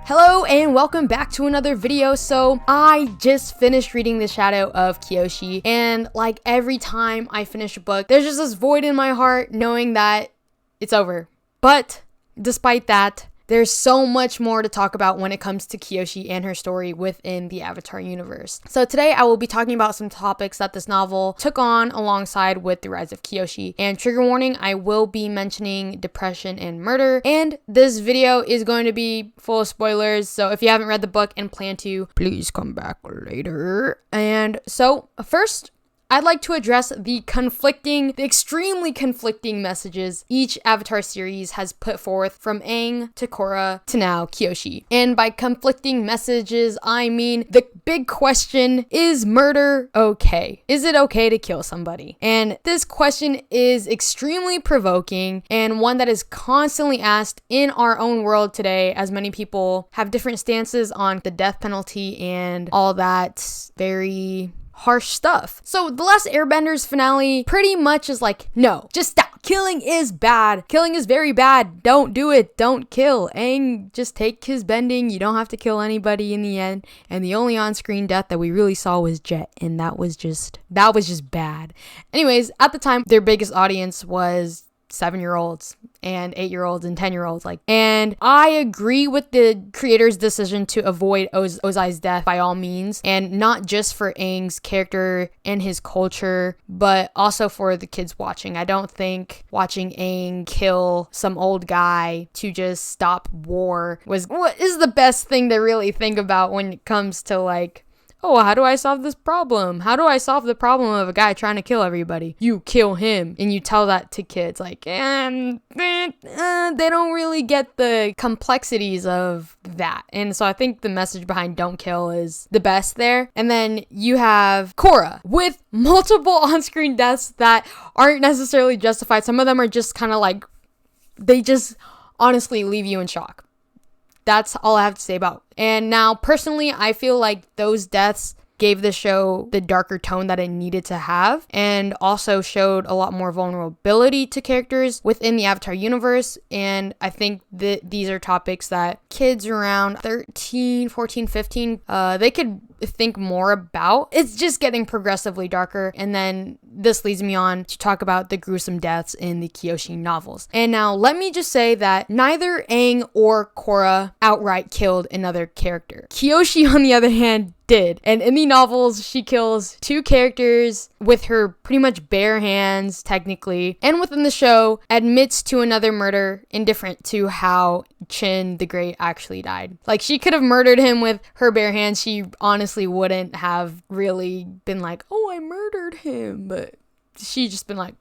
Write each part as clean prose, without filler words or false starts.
Hello and welcome back to another video. So I just finished reading the Shadow of Kyoshi, and like every time I finish a book, there's just this void in my heart knowing that it's over. But despite that, there's so much more to talk about when it comes to Kyoshi and her story within the Avatar universe. So today I will be talking about some topics that this novel took on alongside with The Rise of Kyoshi. And trigger warning, I will be mentioning depression and murder. And this video is going to be full of spoilers. So if you haven't read the book and plan to, please come back later. And so first, I'd like to address the extremely conflicting messages each Avatar series has put forth, from Aang to Korra to now Kyoshi. And by conflicting messages, I mean the big question, is murder okay? Is it okay to kill somebody? And this question is extremely provoking and one that is constantly asked in our own world today, as many people have different stances on the death penalty and all that very harsh stuff. So the last Airbender's finale pretty much is like, no, just stop. Killing is bad. Killing is very bad. Don't do it. Don't kill. Aang just take his bending. You don't have to kill anybody in the end. And the only on-screen death that we really saw was Jet, and that was just bad. Anyways, at the time, their biggest audience was 7-year-olds and 8-year-olds and 10-year-olds, and I agree with the creator's decision to avoid Ozai's death by all means, and not just for Aang's character and his culture, but also for the kids watching. I don't think watching Aang kill some old guy to just stop war is the best thing to really think about when it comes to like, oh, how do I solve this problem? How do I solve the problem of a guy trying to kill everybody? You kill him. And you tell that to kids, like, they don't really get the complexities of that. And so I think the message behind don't kill is the best there. And then you have Korra with multiple on-screen deaths that aren't necessarily justified. Some of them are just kind of like, they just honestly leave you in shock. That's all I have to say about it. And now, personally, I feel like those deaths gave the show the darker tone that it needed to have, and also showed a lot more vulnerability to characters within the Avatar universe. And I think that these are topics that kids around 13, 14, 15, they could think more about. It's just getting progressively darker. And then this leads me on to talk about the gruesome deaths in the Kyoshi novels. And now let me just say that neither Aang or Korra outright killed another character. Kyoshi, on the other hand, did. And in the novels, she kills 2 characters with her pretty much bare hands, technically. And within the show, admits to another murder indifferent to how Chin the Great actually died. Like, she could have murdered him with her bare hands. She honestly wouldn't have really been like, oh, I murdered him. But she just been like,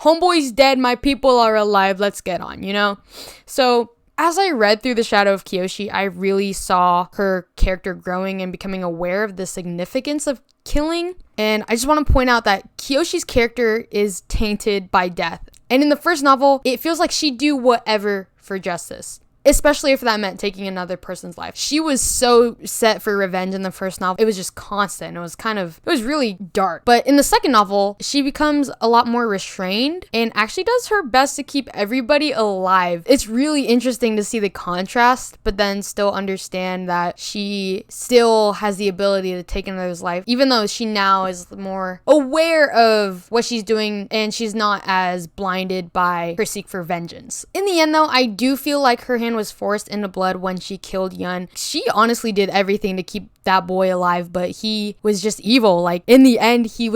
homeboy's dead, my people are alive, let's get on, you know? So as I read through The Shadow of Kyoshi, I really saw her character growing and becoming aware of the significance of killing. And I just want to point out that Kyoshi's character is tainted by death. And in the first novel, it feels like she'd do whatever for justice, especially if that meant taking another person's life. She was so set for revenge in the first novel. It was just constant. It was really dark. But in the second novel, she becomes a lot more restrained and actually does her best to keep everybody alive. It's really interesting to see the contrast, but then still understand that she still has the ability to take another's life, even though she now is more aware of what she's doing and she's not as blinded by her seek for vengeance. In the end, though, I do feel like her hand was forced into blood when she killed Yun. She honestly did everything to keep that boy alive, but he was just evil. Like, in the end, he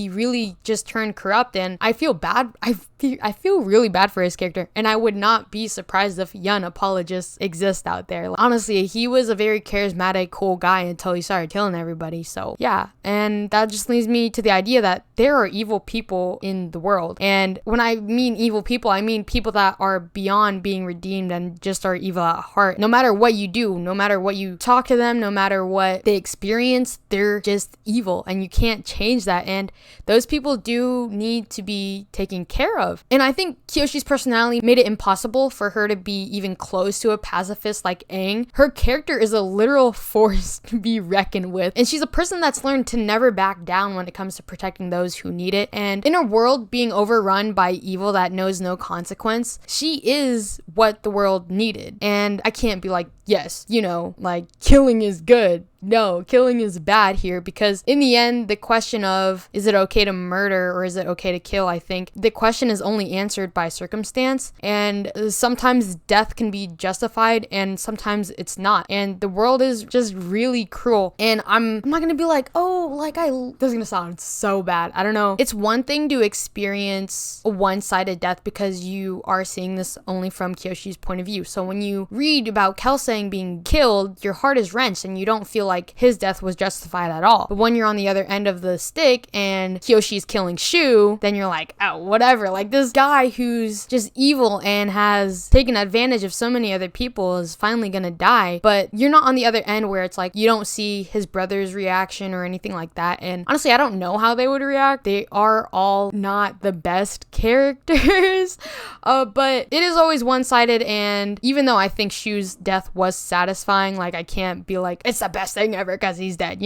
really just turned corrupt, and I feel bad. I feel really bad for his character, and I would not be surprised if Yun apologists exist out there. Like, honestly, he was a very charismatic, cool guy until he started killing everybody. So yeah, and that just leads me to the idea that there are evil people in the world. And when I mean evil people, I mean people that are beyond being redeemed and just are evil at heart. No matter what you do, no matter what you talk to them, no matter what they experience, they're just evil, and you can't change that. And those people do need to be taken care of. And I think Kyoshi's personality made it impossible for her to be even close to a pacifist like Aang. Her character is a literal force to be reckoned with, and she's a person that's learned to never back down when it comes to protecting those who need it. And in a world being overrun by evil that knows no consequence, she is what the world needs. needed. And I can't be like, yes, like killing is good. No, killing is bad here, because in the end, the question of is it okay to murder or is it okay to kill, I think the question is only answered by circumstance, and sometimes death can be justified and sometimes it's not, and the world is just really cruel. And I'm not gonna be like, oh, like this is gonna sound so bad, I don't know. It's one thing to experience a one-sided death because you are seeing this only from Kyoshi's point of view. So when you read about Kelsang being killed, your heart is wrenched and you don't feel like his death was justified at all. But when you're on the other end of the stick and Kyoshi's killing Shu, then you're like, oh, whatever. Like, this guy who's just evil and has taken advantage of so many other people is finally gonna die. But you're not on the other end where it's like you don't see his brother's reaction or anything like that. And honestly, I don't know how they would react. They are all not the best characters. But it is always one-sided, and even though I think Shu's death was satisfying, like, I can't be like, it's the best thing ever because he's dead,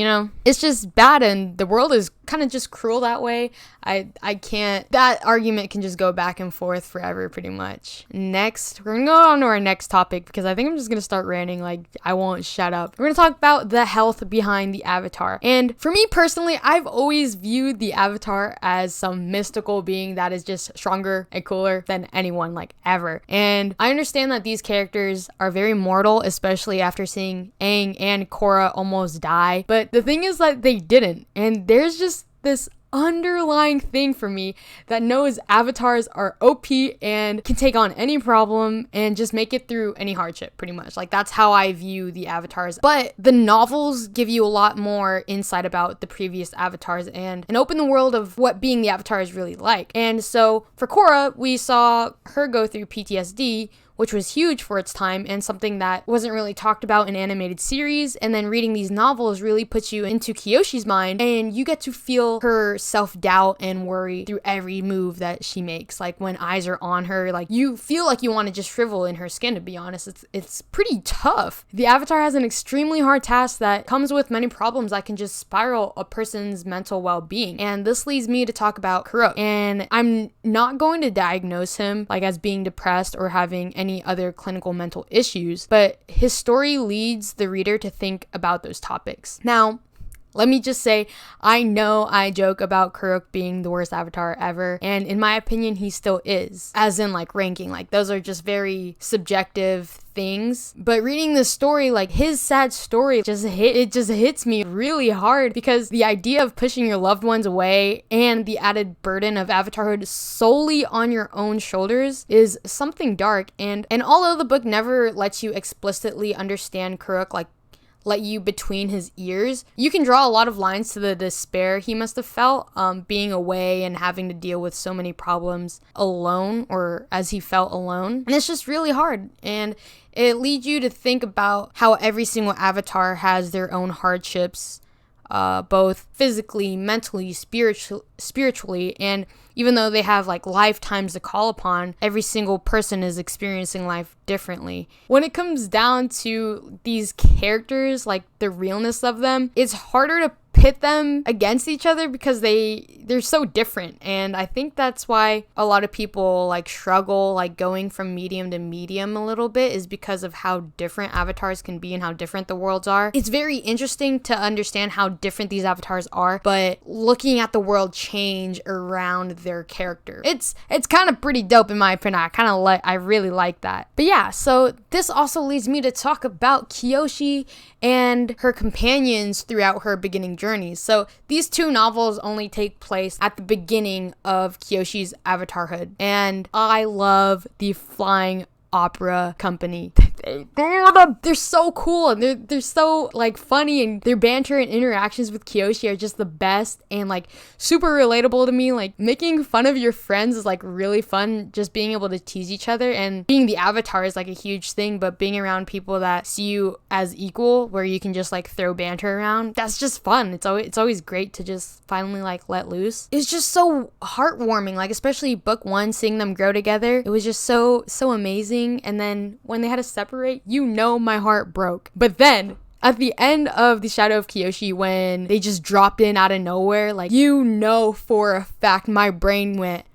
It's just bad, and the world is kind of just cruel that way. I can't, that argument can just go back and forth forever pretty much. Next, we're gonna go on to our next topic because I think I'm just gonna start ranting, like I won't shut up. We're gonna talk about the health behind the Avatar. And for me personally, I've always viewed the Avatar as some mystical being that is just stronger and cooler than anyone, like, ever. And I understand that these characters are very mortal, especially after seeing Aang and Korra almost die. But the thing is that they didn't. And there's just this underlying thing for me that knows avatars are OP and can take on any problem and just make it through any hardship, pretty much. Like, that's how I view the avatars. But the novels give you a lot more insight about the previous avatars and open the world of what being the avatar is really like. And so for Korra, we saw her go through PTSD, which was huge for its time and something that wasn't really talked about in animated series. And then reading these novels really puts you into Kyoshi's mind, and you get to feel her self-doubt and worry through every move that she makes. Like, when eyes are on her, like, you feel like you want to just shrivel in her skin, to be honest. It's pretty tough. The Avatar has an extremely hard task that comes with many problems that can just spiral a person's mental well-being. And this leads me to talk about Kuruk. And I'm not going to diagnose him like as being depressed or having any other clinical mental issues, but his story leads the reader to think about those topics. Now, let me just say, I know I joke about Kuruk being the worst avatar ever, and in my opinion, he still is. As in, like, ranking, like, those are just very subjective things. But reading this story, like, his sad story just hits me really hard, because the idea of pushing your loved ones away and the added burden of avatarhood solely on your own shoulders is something dark. And although the book never lets you explicitly understand Kuruk, like, let you between his ears, you can draw a lot of lines to the despair he must have felt, being away and having to deal with so many problems alone, or as he felt alone. And it's just really hard. And it leads you to think about how every single avatar has their own hardships, both physically, mentally, spiritually, and even though they have like lifetimes to call upon, every single person is experiencing life differently. When it comes down to these characters, like the realness of them, it's harder to pit them against each other because they're so different. And I think that's why a lot of people like struggle like going from medium to medium a little bit, is because of how different avatars can be and how different the worlds are. It's very interesting to understand how different these avatars are, but looking at the world change around their character, it's kind of pretty dope in my opinion. I really like that. But yeah, so this also leads me to talk about Kyoshi and her companions throughout her beginning journeys. So these two novels only take place at the beginning of Kyoshi's avatarhood, and I love the Flying Opera Company. They're so cool, and they're so like funny, and their banter and interactions with Kyoshi are just the best and like super relatable to me. Like, making fun of your friends is like really fun, just being able to tease each other, and being the avatar is like a huge thing, but being around people that see you as equal, where you can just like throw banter around, that's just fun. It's always great to just finally like let loose. It's just so heartwarming, like especially book one, seeing them grow together. It was just so amazing. And then when they had to separate, my heart broke. But then at the end of the Shadow of Kyoshi, when they just dropped in out of nowhere, like, for a fact my brain went,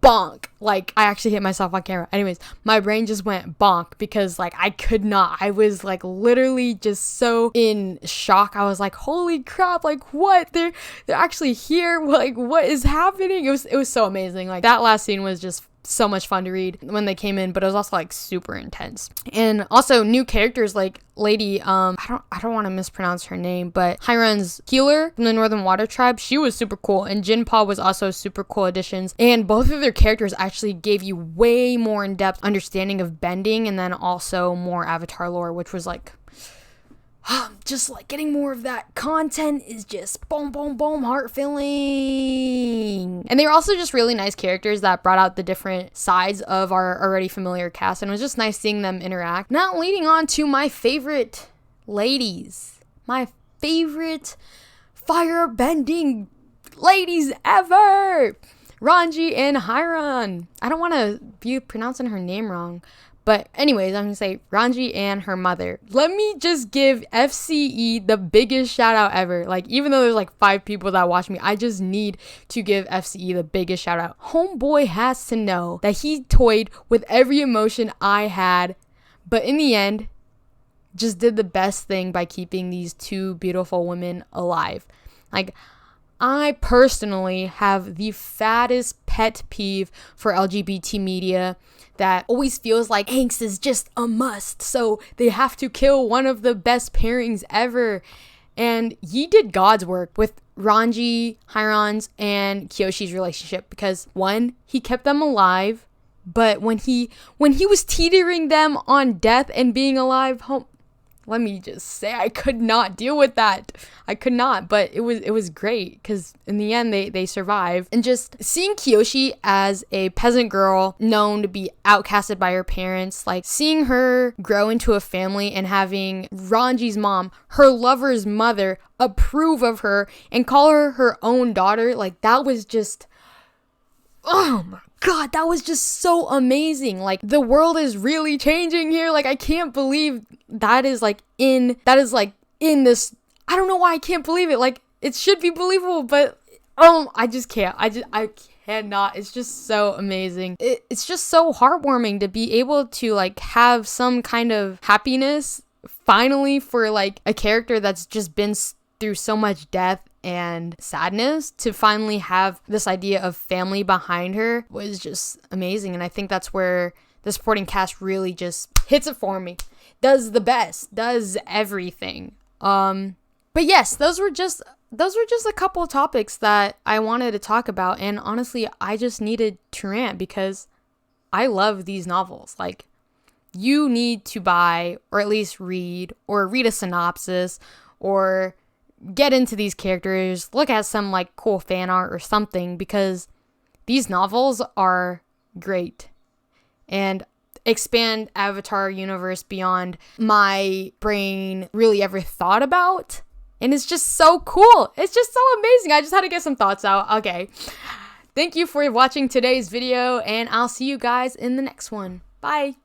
bonk. Like, I actually hit myself on camera. Anyways, my brain just went bonk because like I was like literally just so in shock. I was like, holy crap, like what? They're actually here. Like, what is happening? It was so amazing. Like, that last scene was just so much fun to read when they came in, but it was also like super intense. And also new characters like lady, I don't want to mispronounce her name, but Hiron's healer from the Northern Water Tribe, she was super cool, and Jinpa was also super cool additions, and both of their characters actually gave you way more in-depth understanding of bending, and then also more Avatar lore, which was like just like getting more of that content is just boom, boom, boom, heart filling. And they were also just really nice characters that brought out the different sides of our already familiar cast, and it was just nice seeing them interact. Now leading on to my favorite ladies, my favorite fire-bending ladies ever, Ranji and Hiron. I don't want to be pronouncing her name wrong, but anyways, I'm going to say Ranji and her mother. Let me just give FCE the biggest shout out ever. Like, even though there's like 5 people that watch me, I just need to give FCE the biggest shout out. Homeboy has to know that he toyed with every emotion I had, but in the end, just did the best thing by keeping these 2 beautiful women alive. Like, I personally have the fattest pet peeve for LGBT media that always feels like angst is just a must, so they have to kill one of the best pairings ever. And he did God's work with Ranji, Hiron's, and Kyoshi's relationship, because 1, he kept them alive, but when he was teetering them on death and being alive, let me just say, I could not deal with that. I could not, but it was great because in the end they survived. And just seeing Kyoshi as a peasant girl known to be outcasted by her parents, like seeing her grow into a family and having Ranji's mom, her lover's mother, approve of her and call her her own daughter, like that was just, oh my God, that was just so amazing. Like, the world is really changing here. Like, I can't believe that is in this. I don't know why I can't believe it. Like, it should be believable, but I just can't. I cannot. It's just so amazing. It's just so heartwarming to be able to like have some kind of happiness finally for like a character that's just been through so much death and sadness. To finally have this idea of family behind her was just amazing. And I think that's where the supporting cast really just hits it for me. Does the best, does everything. But yes, those were just a couple of topics that I wanted to talk about, and honestly, I just needed to rant because I love these novels. Like, you need to buy or at least read a synopsis or get into these characters, look at some like cool fan art or something, because these novels are great and expand Avatar universe beyond my brain really ever thought about. And it's just so cool. It's just so amazing. I just had to get some thoughts out. Okay. Thank you for watching today's video, and I'll see you guys in the next one. Bye.